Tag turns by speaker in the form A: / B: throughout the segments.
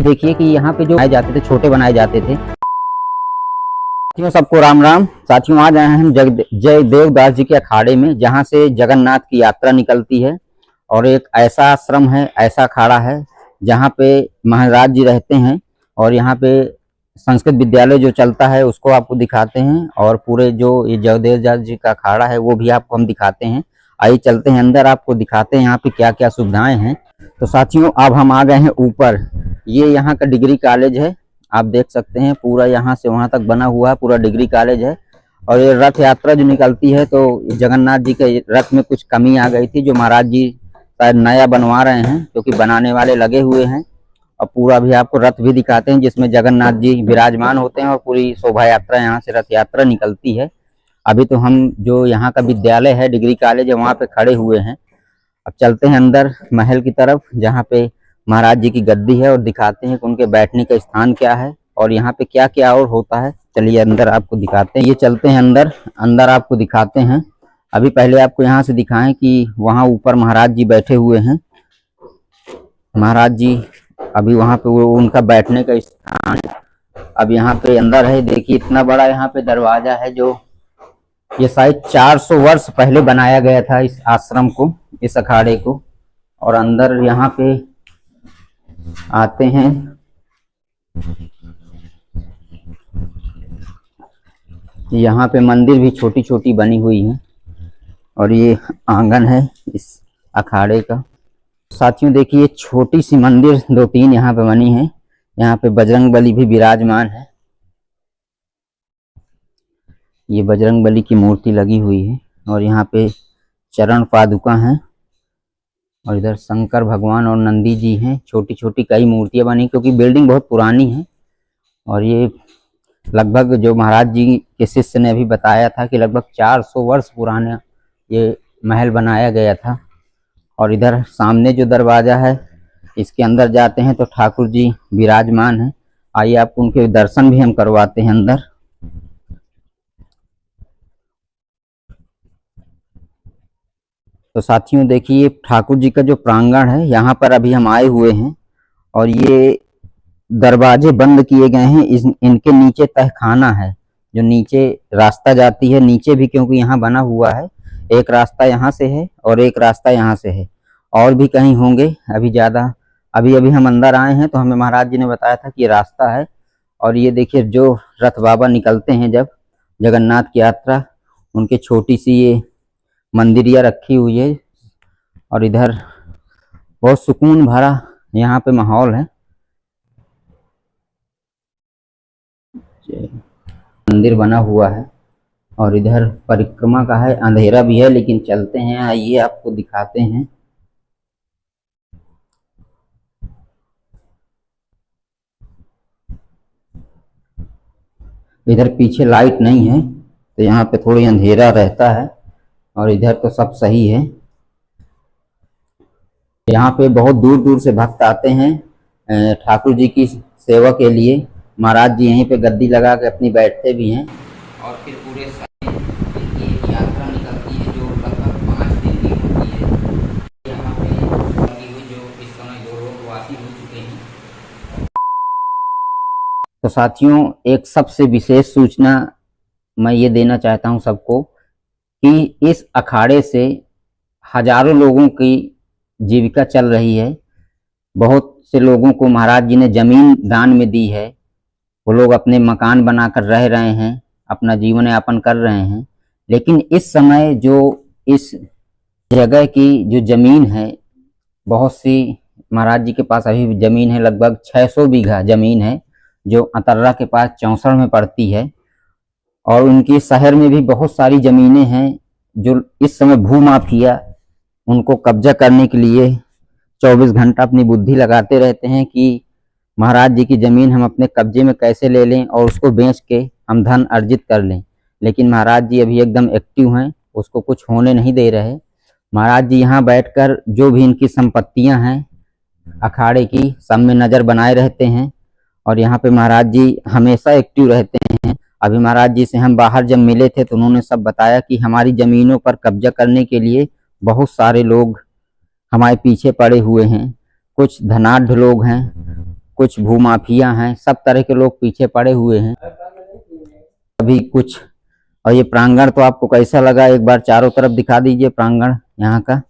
A: देखिए कि यहाँ पे जो बनाए जाते थे, छोटे बनाए जाते थे। साथियों सबको राम राम। साथियों आज आए हैं हम जय देवदास जी के अखाड़े में, जहाँ से जगन्नाथ की यात्रा निकलती है। और एक ऐसा आश्रम है, ऐसा अखाड़ा है जहाँ पे महाराज जी रहते हैं। और यहाँ पे संस्कृत विद्यालय जो चलता है उसको आपको दिखाते हैं, और पूरे जो ये जगदेवदास जी का अखाड़ा है वो भी आपको हम दिखाते हैं। आइए चलते हैं अंदर, आपको दिखाते हैं यहाँ पे क्या क्या सुविधाएं हैं। तो साथियों अब हम आ गए हैं ऊपर। ये यहाँ का डिग्री कॉलेज है, आप देख सकते हैं पूरा यहाँ से वहाँ तक बना हुआ है, पूरा डिग्री कॉलेज है। और ये रथ यात्रा जो निकलती है, तो जगन्नाथ जी के रथ में कुछ कमी आ गई थी, जो महाराज जी शायद नया बनवा रहे हैं, क्योंकि बनाने वाले लगे हुए हैं। और पूरा भी आपको रथ भी दिखाते हैं जिसमें जगन्नाथ जी विराजमान होते हैं, और पूरी शोभा यात्रा यहाँ से रथ यात्रा निकलती है। अभी तो हम जो यहाँ का विद्यालय है, डिग्री कॉलेज है, वहाँ पे खड़े हुए हैं। अब चलते हैं अंदर महल की तरफ, जहाँ पे महाराज जी की गद्दी है, और दिखाते हैं कि उनके बैठने का स्थान क्या है और यहाँ पे क्या क्या और होता है। चलिए अंदर आपको दिखाते हैं। ये चलते हैं अंदर, अंदर आपको दिखाते हैं। अभी पहले आपको यहाँ से दिखाएं कि वहाँ ऊपर महाराज जी बैठे हुए हैं। महाराज जी अभी वहाँ पे वो उनका बैठने का स्थान अब यहाँ पे अंदर है। देखिए इतना बड़ा यहाँ पे दरवाजा है, जो ये शायद 400 वर्ष पहले बनाया गया था इस आश्रम को, इस अखाड़े को। और अंदर यहाँ पे आते हैं, यहाँ पे मंदिर भी छोटी छोटी बनी हुई है, और ये आंगन है इस अखाड़े का। साथियों देखिए छोटी सी मंदिर 2-3 यहाँ पे बनी है। यहाँ पे बजरंगबली भी विराजमान है, ये बजरंगबली की मूर्ति लगी हुई है। और यहाँ पे चरण पादुका हैं, और इधर शंकर भगवान और नंदी जी हैं। छोटी छोटी कई मूर्तियां बनी, क्योंकि बिल्डिंग बहुत पुरानी है। और ये लगभग जो महाराज जी के शिष्य ने अभी बताया था कि लगभग 400 वर्ष पुराना ये महल बनाया गया था। और इधर सामने जो दरवाजा है, इसके अंदर जाते हैं तो ठाकुर जी विराजमान हैं। आइए आपको उनके दर्शन भी हम करवाते हैं अंदर। तो साथियों देखिए ठाकुर जी का जो प्रांगण है, यहाँ पर अभी हम आए हुए हैं। और ये दरवाजे बंद किए गए हैं। इनके नीचे तहखाना है, जो नीचे रास्ता जाती है नीचे भी, क्योंकि यहाँ बना हुआ है। एक रास्ता यहाँ से है और एक रास्ता यहाँ से है, और भी कहीं होंगे अभी ज़्यादा। अभी अभी हम अंदर आए हैं, तो हमें महाराज जी ने बताया था कि ये रास्ता है। और ये देखिए जो रथ बाबा निकलते हैं जब जगन्नाथ की यात्रा, उनके छोटी सी ये मंदिरिया रखी हुई है। और इधर बहुत सुकून भरा यहाँ पे माहौल है। मंदिर बना हुआ है, और इधर परिक्रमा का है, अंधेरा भी है, लेकिन चलते हैं। आइए आपको दिखाते हैं। इधर पीछे लाइट नहीं है, तो यहाँ पे थोड़ी अंधेरा रहता है, और इधर तो सब सही है। यहाँ पे बहुत दूर दूर से भक्त आते हैं ठाकुर जी की सेवा के लिए। महाराज जी यहीं पे गद्दी लगा के अपनी बैठते भी हैं। और फिर पूरे इनकी यात्रा निकलती है, जो लगभग 5 दिन की होती है। यहाँ पे लगी हुई जो इस समय 2 लोग वासी हो चुके हैं। तो साथियों एक सबसे विशेष सूचना मैं ये देना चाहता हूँ सबको, कि इस अखाड़े से हजारों लोगों की जीविका चल रही है। बहुत से लोगों को महाराज जी ने जमीन दान में दी है, वो लोग अपने मकान बनाकर रह रहे हैं, अपना जीवन यापन कर रहे हैं। लेकिन इस समय जो इस जगह की जो जमीन है, बहुत सी महाराज जी के पास अभी भी जमीन है, लगभग 600 बीघा जमीन है, जो अतर्रा के पास चौसड़ में पड़ती है। और उनके शहर में भी बहुत सारी जमीनें हैं, जो इस समय भूमाफिया उनको कब्जा करने के लिए 24 घंटा अपनी बुद्धि लगाते रहते हैं कि महाराज जी की जमीन हम अपने कब्जे में कैसे ले लें और उसको बेच के हम धन अर्जित कर लें। लेकिन महाराज जी अभी एकदम एक्टिव हैं, उसको कुछ होने नहीं दे रहे। महाराज जी यहाँ बैठकर जो भी इनकी संपत्तियां हैं अखाड़े की, सब में नज़र बनाए रहते हैं। और यहाँ पे महाराज जी हमेशा एक्टिव रहते हैं। अभी महाराज जी से हम बाहर जब मिले थे, तो उन्होंने सब बताया कि हमारी ज़मीनों पर कब्जा करने के लिए बहुत सारे लोग हमारे पीछे पड़े हुए हैं। कुछ धनाढ़ लोग हैं, कुछ भूमाफिया हैं, सब तरह के लोग पीछे पड़े हुए हैं अभी कुछ। और ये प्रांगण तो आपको कैसा लगा, एक बार चारों तरफ दिखा दीजिए प्रांगण यहाँ का।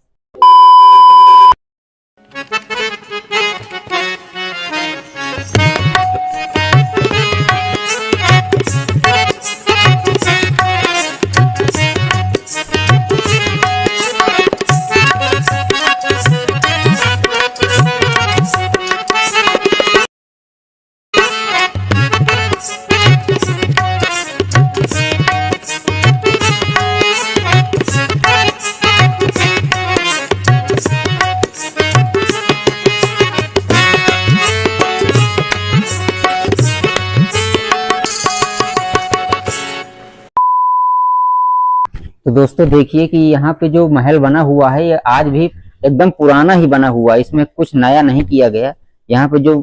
A: तो दोस्तों देखिए कि यहाँ पे जो महल बना हुआ है ये आज भी एकदम पुराना ही बना हुआ है, इसमें कुछ नया नहीं किया गया। यहाँ पे जो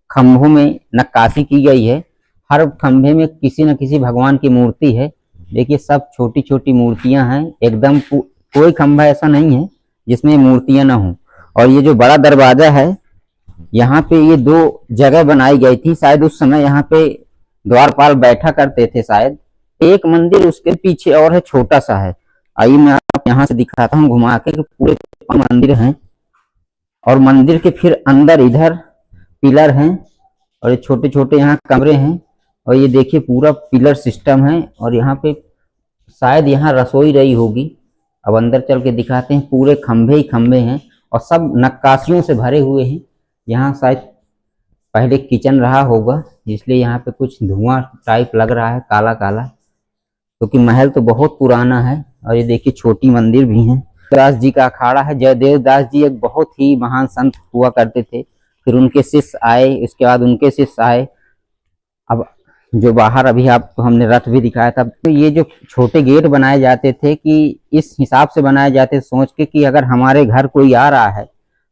A: खंभों में नक्काशी की गई है, हर खंभे में किसी न किसी भगवान की मूर्ति है। देखिए सब छोटी छोटी मूर्तियां हैं, एकदम कोई खंभा ऐसा नहीं है जिसमें मूर्तियां ना हो। और ये जो बड़ा दरवाजा है, यहाँ पे ये दो जगह बनाई गई थी, शायद उस समय यहाँ पे द्वारपाल बैठा करते थे शायद। एक मंदिर उसके पीछे और है, छोटा सा है। आइए मैं आप यहाँ से दिखाता हूँ घुमा के कि पूरे मंदिर हैं और मंदिर के फिर अंदर इधर पिलर हैं और ये छोटे छोटे यहाँ कमरे हैं। और ये देखिए पूरा पिलर सिस्टम है और यहाँ पे शायद यहाँ रसोई रही होगी। अब अंदर चल के दिखाते हैं, पूरे खंभे ही खंभे हैं और सब नक्काशियों से भरे हुए हैं। यहाँ शायद पहले किचन रहा होगा, इसलिए यहाँ पे कुछ धुआं टाइप लग रहा है, काला काला, क्योंकि महल तो बहुत पुराना है। और ये देखिए छोटी मंदिर भी है। दास जी का अखाड़ा है। जयदेव दास जी एक बहुत ही महान संत हुआ करते थे, फिर उनके शिष्य आए, इसके बाद उनके शिष्य आए। अब जो बाहर अभी आपको हमने रथ भी दिखाया था, तो ये जो छोटे गेट बनाए जाते थे कि इस हिसाब से बनाए जाते सोच के कि अगर हमारे घर कोई आ रहा है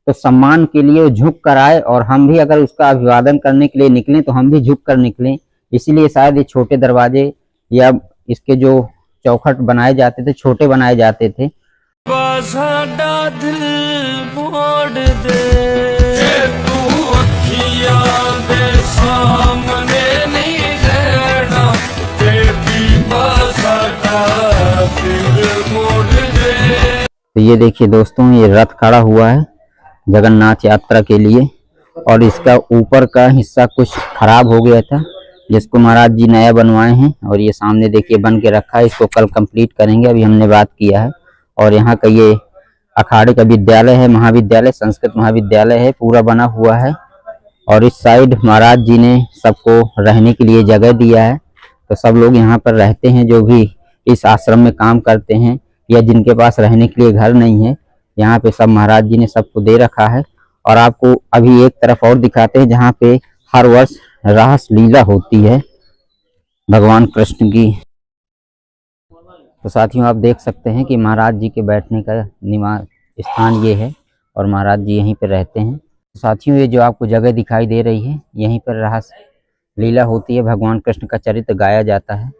A: तो सम्मान के लिए झुक कर आए, और हम भी अगर उसका अभिवादन करने के लिए निकलें तो हम भी झुक कर निकलें। इसीलिए शायद ये छोटे दरवाजे या इसके जो चौखट बनाए जाते थे छोटे बनाए जाते थे। तो ये देखिए दोस्तों, ये रथ खड़ा हुआ है जगन्नाथ यात्रा के लिए और इसका ऊपर का हिस्सा कुछ खराब हो गया था, जिसको महाराज जी नया बनवाए हैं। और ये सामने देखिए बन के रखा है, इसको कल कंप्लीट करेंगे, अभी हमने बात किया है। और यहाँ का ये अखाड़े का विद्यालय है, महाविद्यालय, संस्कृत महाविद्यालय है, पूरा बना हुआ है। और इस साइड महाराज जी ने सबको रहने के लिए जगह दिया है, तो सब लोग यहाँ पर रहते हैं जो भी इस आश्रम में काम करते हैं या जिनके पास रहने के लिए घर नहीं है, यहाँ पे सब महाराज जी ने सबको दे रखा है। और आपको अभी एक तरफ और दिखाते हैं जहाँ पे हर वर्ष रास लीला होती है भगवान कृष्ण की। तो साथियों आप देख सकते हैं कि महाराज जी के बैठने का निवास स्थान ये है और महाराज जी यहीं पर रहते हैं। साथियों ये जो आपको जगह दिखाई दे रही है, यहीं पर रास लीला होती है, भगवान कृष्ण का चरित्र गाया जाता है।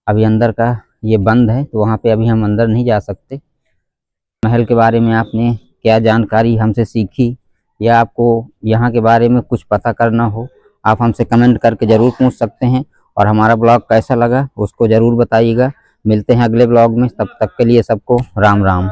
A: अभी अंदर का ये बंद है, तो वहाँ पे अभी हम अंदर नहीं जा सकते। महल के बारे में आपने क्या जानकारी हमसे सीखी या आपको यहाँ के बारे में कुछ पता करना हो, आप हमसे कमेंट करके ज़रूर पूछ सकते हैं। और हमारा ब्लॉग कैसा लगा उसको ज़रूर बताइएगा। मिलते हैं अगले ब्लॉग में, तब तक के लिए सबको राम राम।